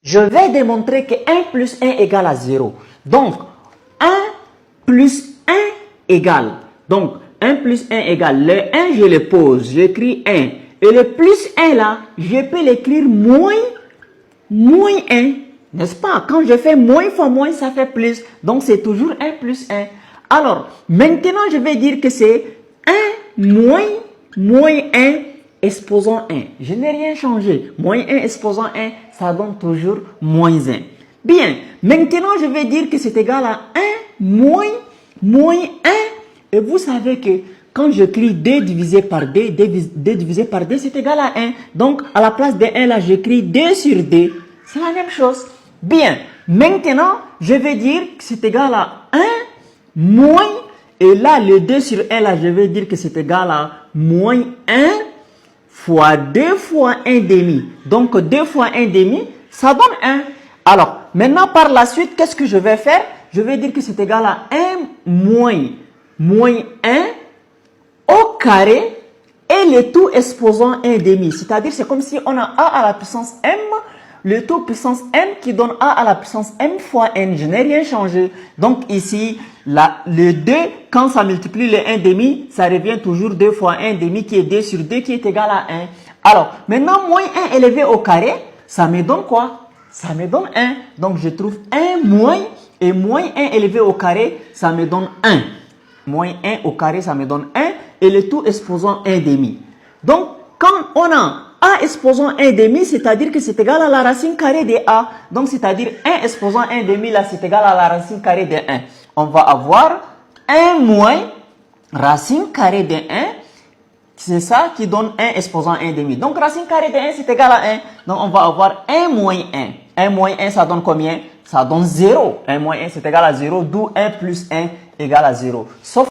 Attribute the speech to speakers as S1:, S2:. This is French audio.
S1: Je vais démontrer que 1 plus 1 égale à 0. Donc, 1 plus 1 égale. Donc, 1 plus 1 égale. Le 1, je le pose. J'écris 1. Et le plus 1 là, je peux l'écrire moins 1. N'est-ce pas? Quand je fais moins fois moins, ça fait plus. Donc, c'est toujours 1 plus 1. Alors, maintenant, je vais dire que c'est 1 moins 1 exposant 1. Je n'ai rien changé. Moins 1 exposant 1, ça donne toujours moins 1. Bien, maintenant, je vais dire que c'est égal à 1 moins 1. Et vous savez que quand j'écris d divisé par d, d divisé par d, c'est égal à 1. Donc, à la place de 1, là, j'écris d sur d. C'est la même chose. Bien, maintenant, je vais dire que c'est égal à 1 moins, et là, le 2 sur 1, là, je vais dire que c'est égal à moins 1 fois 2 fois 1 demi. Donc, 2 fois 1 demi, ça donne 1. Alors, maintenant, par la suite, qu'est-ce que je vais faire? Je vais dire que c'est égal à 1 moins 1 au carré et le tout exposant 1 demi. C'est-à-dire, c'est comme si on a a à la puissance m, le tout puissance n qui donne a à la puissance m fois n. Je n'ai rien changé. Donc ici, le 2, quand ça multiplie le 1 demi, ça revient toujours 2 fois 1 demi qui est 2 sur 2 qui est égal à 1. Alors, maintenant, moins 1 élevé au carré, ça me donne quoi? Ça me donne 1. Donc je trouve 1 moins, et moins 1 élevé au carré, ça me donne 1. Moins 1 au carré, ça me donne 1, et le tout exposant 1 demi. Donc, quand on a a exposant 1 demi, c'est-à-dire que c'est égal à la racine carrée de a. Donc, c'est-à-dire 1 exposant 1 demi, là, c'est égal à la racine carrée de 1. On va avoir 1 moins racine carrée de 1. C'est ça qui donne 1 exposant 1 demi. Donc, racine carrée de 1, c'est égal à 1. Donc, on va avoir 1 moins 1. 1 moins 1, ça donne combien? Ça donne 0. 1 moins 1, c'est égal à 0. D'où 1 plus 1 égale à 0. Sauf